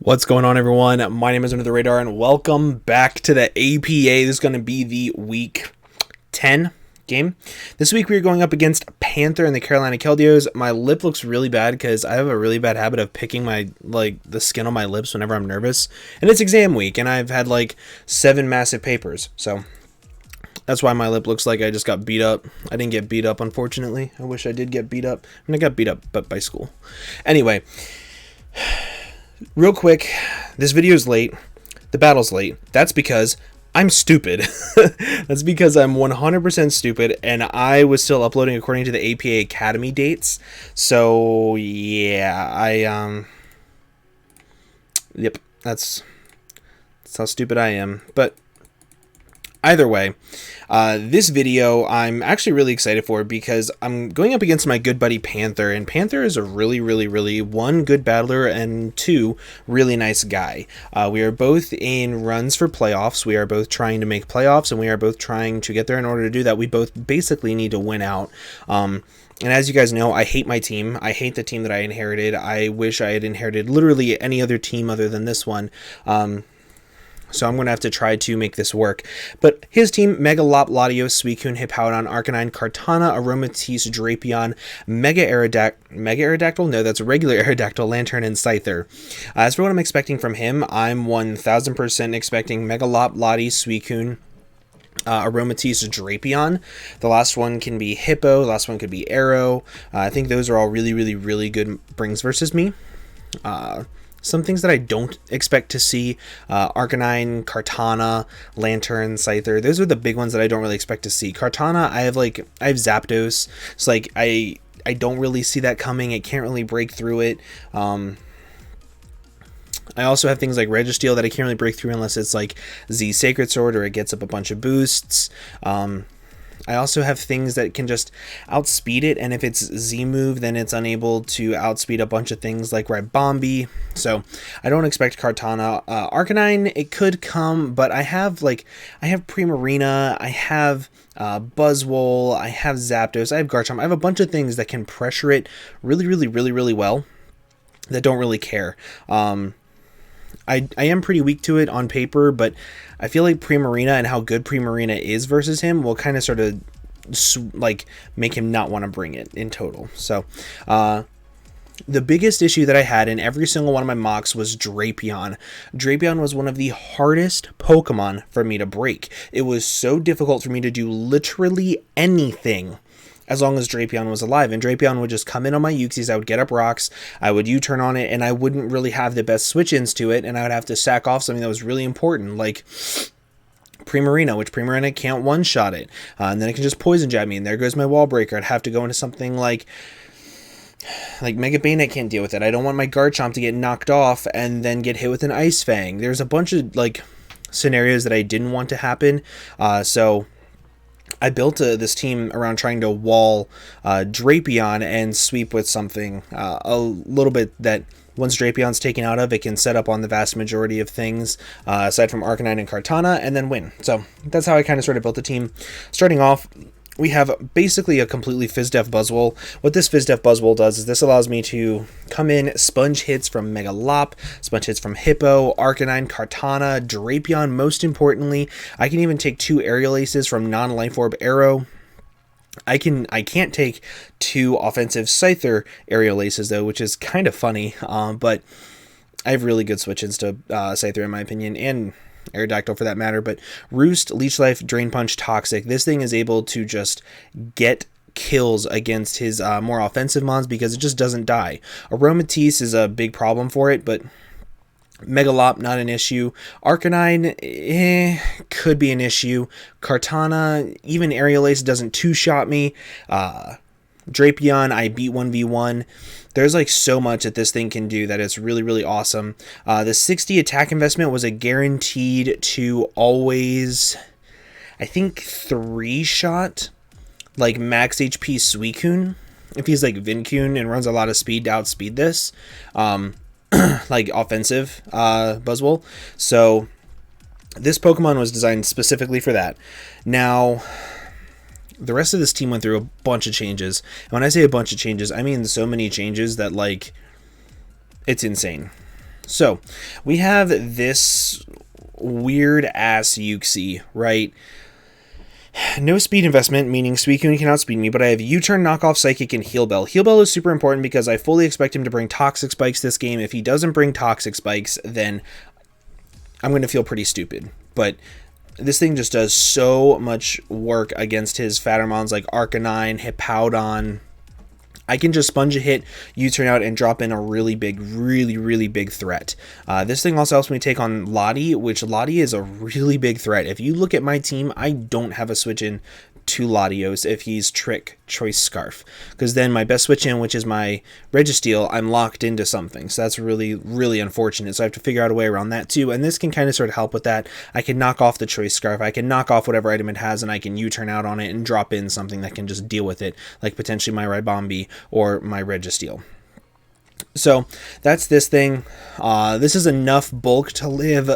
What's going on, everyone? My name is Under the Radar, and welcome back to the APA. This is going to be the Week 10 game. This week, we're going up against Panther and the Carolina Keldios. My lip looks really bad because I have a really bad habit of picking the skin on my lips whenever I'm nervous. And it's exam week, and I've had 7 massive papers. So that's why my lip looks like I just got beat up. I didn't get beat up, unfortunately. I wish I did get beat up. I got beat up, but by school. Anyway, real quick, this video is late. The battle's late. That's because I'm stupid. That's because I'm 100% stupid, and I was still uploading according to the APA Academy dates. So, yeah, yep, that's how stupid I am. But either way, this video I'm actually really excited for because I'm going up against my good buddy Panther, and Panther is a really, one, good battler, and 2, really nice guy. We are both in runs for playoffs. We are both trying to make playoffs, and we are both trying to get there. In order to do that, we both basically need to win out. And as you guys know, I hate my team. I hate the team that I inherited. I wish I had inherited literally any other team other than this one. So I'm going to have to try to make this work. But his team: Megalop, Latios, Suicune, Hippowdon, Arcanine, Kartana, Aromatisse, Drapion, Mega Aerodactyl? No, that's a regular Aerodactyl, Lantern, and Scyther. As for what I'm expecting from him, I'm 1000% expecting Megalop, Lati, Suicune, Aromatisse, Drapion. The last one can be Hippo. The last one could be Arrow. I think those are all really good brings versus me. Some things that I don't expect to see: Arcanine, Kartana, Lantern, Scyther. Those are the big ones that I don't really expect to see. Kartana, I have Zapdos. It's I don't really see that coming. It can't really break through it. I also have things like Registeel that I can't really break through unless it's Z Sacred Sword or it gets up a bunch of boosts. I also have things that can just outspeed it, and if it's Z-move, then it's unable to outspeed a bunch of things like Ribombee. So I don't expect Kartana. Arcanine, it could come, but I have Primarina, I have Buzzwole, I have Zapdos, I have Garchomp. I have a bunch of things that can pressure it really well that don't really care. I am pretty weak to it on paper, but I feel like Primarina and how good Primarina is versus him will kind of sort of make him not want to bring it in total. So the biggest issue that I had in every single one of my mocks was Drapion. Drapion was one of the hardest Pokemon for me to break. It was so difficult for me to do literally anything as long as Drapion was alive. And Drapion would just come in on my Uxies, I would get up rocks, I would U-turn on it, and I wouldn't really have the best switch-ins to it, and I would have to sack off something that was really important, like Primarina, which Primarina can't one-shot it, and then it can just Poison Jab me, and there goes my Wall Breaker. I'd have to go into something like Mega Bane. I can't deal with it. I don't want my Garchomp to get knocked off and then get hit with an Ice Fang. There's a bunch of scenarios that I didn't want to happen, so I built this team around trying to wall Drapion and sweep with something a little bit that once Drapion's taken out of, it can set up on the vast majority of things, aside from Arcanine and Kartana, and then win. So that's how I kind of sort of built the team. Starting off, we have basically a completely Fizdef Buzzwole. What this Fizdef Buzzwole does is this allows me to come in, sponge hits from Megalop, sponge hits from Hippo, Arcanine, Kartana, Drapion. Most importantly, I can even take 2 Aerial Aces from non-Life Orb Arrow. I can't take 2 offensive Scyther Aerial Aces though, which is kind of funny, but I have really good switch-ins to Scyther in my opinion, and Aerodactyl for that matter. But Roost, Leech Life, Drain Punch, Toxic. This thing is able to just get kills against his more offensive mons because it just doesn't die. Aromatisse is a big problem for it, but Megalop, not an issue. Arcanine, could be an issue. Kartana, even Aerial Ace doesn't two-shot me. Drapion, I beat 1v1. There's so much that this thing can do that it's really awesome. The 60 attack investment was a guaranteed to always, I think, 3-shot max HP Suicune. If he's Vincune and runs a lot of speed to outspeed this, offensive Buzzwole. So this Pokemon was designed specifically for that. Now, the rest of this team went through a bunch of changes. And when I say a bunch of changes, I mean so many changes that, like, it's insane. So we have this weird ass Uxie, right? No speed investment, meaning Suicune can outspeed me, but I have U-turn, knockoff, psychic, and heal bell. Heal bell is super important because I fully expect him to bring toxic spikes this game. If he doesn't bring toxic spikes, then I'm going to feel pretty stupid. But this thing just does so much work against his Fattermons like Arcanine, Hippowdon. I can just sponge a hit, U-turn out, and drop in a really big threat. This thing also helps me take on Lottie, which Lottie is a really big threat. If you look at my team, I don't have a switch in to Latios if he's Trick, Choice Scarf, because then my best switch in, which is my Registeel, I'm locked into something, so that's really unfortunate. So I have to figure out a way around that too, and this can kind of sort of help with that. I can knock off the Choice Scarf, I can knock off whatever item it has, and I can U-turn out on it and drop in something that can just deal with it, like potentially my Ribombee or my Registeel. So that's this thing. This is enough bulk to live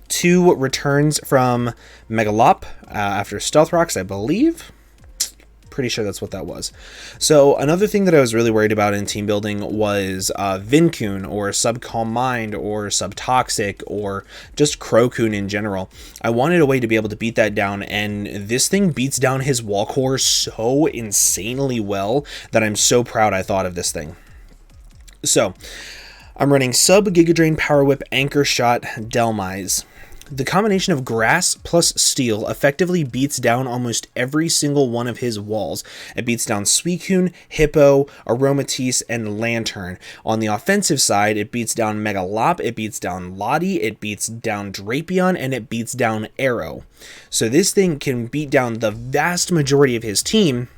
2 returns from Megalop after Stealth Rocks, I believe. Pretty sure that's what that was. So another thing that I was really worried about in team building was Vincoon or Subcalm Mind or Subtoxic or just Crocoon in general. I wanted a way to be able to beat that down, and this thing beats down his wall core so insanely well that I'm so proud I thought of this thing. So I'm running Sub, Giga Drain, Power Whip, Anchor Shot, Delmise. The combination of Grass plus Steel effectively beats down almost every single one of his walls. It beats down Suicune, Hippo, Aromatisse, and Lantern. On the offensive side, it beats down Megalop, it beats down Lottie, it beats down Drapion, and it beats down Arrow. So this thing can beat down the vast majority of his team.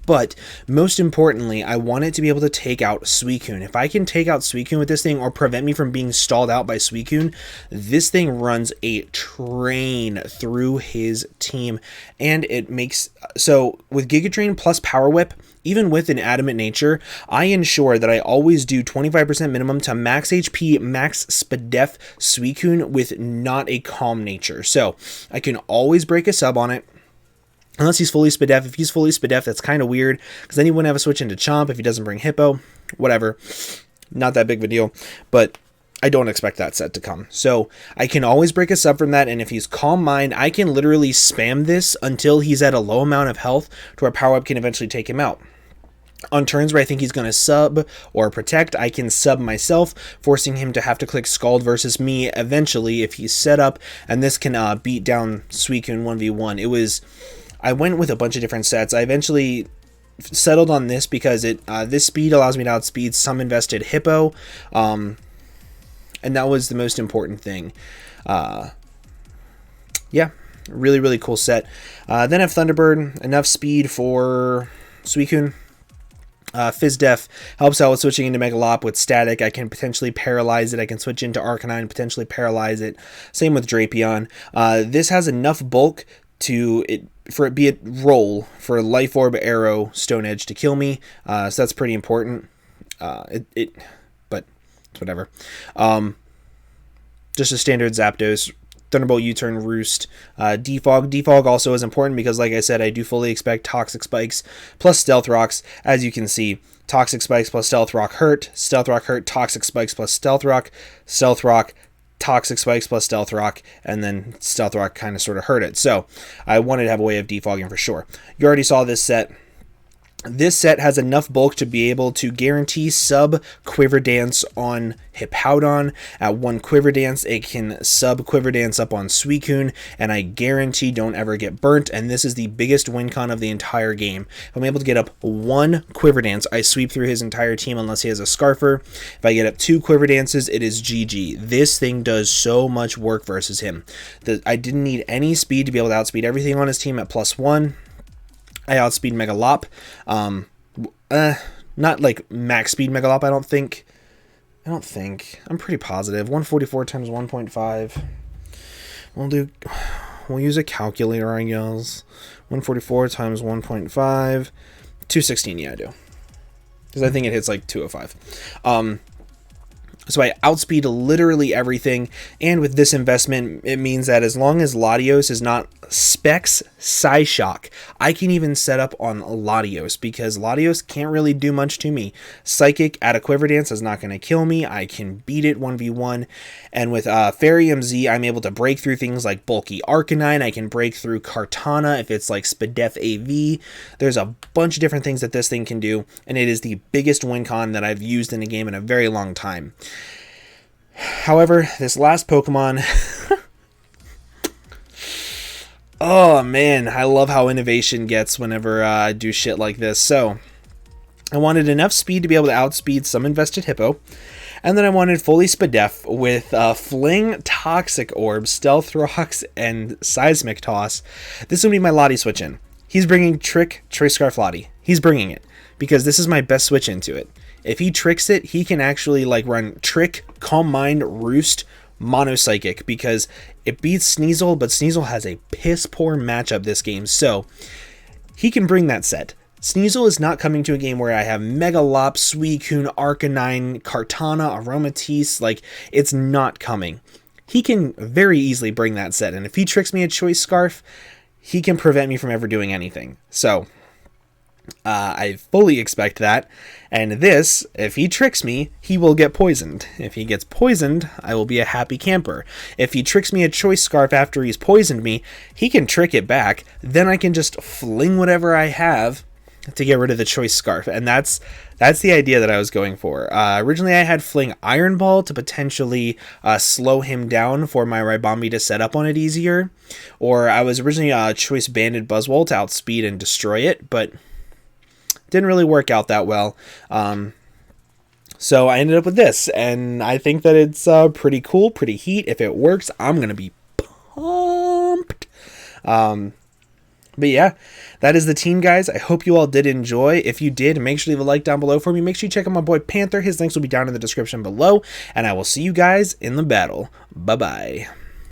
But most importantly, I want it to be able to take out Suicune. If I can take out Suicune with this thing or prevent me from being stalled out by Suicune, this thing runs a train through his team. And it makes... So with Giga Drain plus Power Whip, even with an adamant nature, I ensure that I always do 25% minimum to max HP, max Spadef Suicune with not a calm nature. So I can always break a sub on it. Unless he's fully Spadef. If he's fully Spadef, that's kind of weird, because then he wouldn't have a switch into Chomp if he doesn't bring Hippo. Whatever. Not that big of a deal, but I don't expect that set to come. So I can always break a sub from that, and if he's Calm Mind, I can literally spam this until he's at a low amount of health to where Power Up can eventually take him out. On turns where I think he's going to sub or protect, I can sub myself, forcing him to have to click Scald versus me eventually if he's set up, and this can beat down Suicune 1v1. I went with a bunch of different sets. I eventually settled on this because this speed allows me to outspeed some invested Hippo, and that was the most important thing. Yeah, really cool set. Then I have Thunderbird, enough speed for Suicune. Fizdef helps out with switching into Megalop with Static. I can potentially paralyze it. I can switch into Arcanine, potentially paralyze it. Same with Drapion. This has enough bulk for it be a roll for Life Orb, Arrow, Stone Edge to kill me. So that's pretty important. But it's whatever. Just a standard Zapdos. Thunderbolt, U-turn, Roost, Defog. Defog also is important because, like I said, I do fully expect Toxic Spikes plus Stealth Rocks. As you can see, Toxic Spikes plus Stealth Rock hurt, Stealth Rock hurt, Toxic Spikes plus Stealth Rock, Toxic Spikes plus Stealth Rock, and then Stealth Rock kind of sort of hurt it. So I wanted to have a way of defogging for sure. You already saw this set. This set has enough bulk to be able to guarantee sub Quiver Dance on Hippowdon. At 1 Quiver Dance, it can sub Quiver Dance up on Suicune, and I guarantee don't ever get burnt, and this is the biggest win con of the entire game. If I'm able to get up 1 Quiver Dance, I sweep through his entire team unless he has a Scarfer. If I get up 2 Quiver Dances, it is GG. This thing does so much work versus him. I didn't need any speed to be able to outspeed everything on his team at +1. I outspeed Megalop. Not like max speed Megalop, I don't think. I'm pretty positive. 144 times 1.5. We'll use a calculator, I guess. 144 times 1.5. 216, yeah, I do. Because I think it hits like 205. So I outspeed literally everything, and with this investment, it means that as long as Latios is not Specs Psyshock, I can even set up on Latios, because Latios can't really do much to me. Psychic at a Quiver Dance is not going to kill me. I can beat it 1v1, and with Fairy MZ, I'm able to break through things like Bulky Arcanine. I can break through Kartana if it's like Spadef AV. There's a bunch of different things that this thing can do, and it is the biggest win con that I've used in a game in a very long time. However, this last Pokemon, oh man, I love how innovation gets whenever I do shit like this. So, I wanted enough speed to be able to outspeed some invested Hippo, and then I wanted fully Spadef with Fling, Toxic Orb, Stealth Rocks, and Seismic Toss. This is going to be my Lottie switch in. He's bringing Trick, Choice Scarf Lottie. He's bringing it, because this is my best switch into it. If he tricks it, he can actually like run Trick, Calm Mind, Roost, Mono Psychic, because it beats Sneasel, but Sneasel has a piss poor matchup this game, so he can bring that set. Sneasel is not coming to a game where I have Megalop, Suicune, Arcanine, Kartana, Aromatisse. Like, it's not coming. He can very easily bring that set, and if he tricks me a Choice Scarf, he can prevent me from ever doing anything. So I fully expect that, and this, if he tricks me, he will get poisoned. If he gets poisoned, I will be a happy camper. If he tricks me a Choice Scarf after he's poisoned me, he can trick it back, then I can just fling whatever I have to get rid of the Choice Scarf, and that's the idea that I was going for. Originally I had Fling Iron Ball to potentially slow him down for my Ribombee to set up on it easier, or I was originally Choice Banded Buzzwole to outspeed and destroy it, but didn't really work out that well. So I ended up with this, and I think that it's pretty cool, pretty heat. If it works, I'm going to be pumped. But yeah, that is the team, guys. I hope you all did enjoy. If you did, make sure to leave a like down below for me. Make sure you check out my boy Panther. His links will be down in the description below, and I will see you guys in the battle. Bye-bye.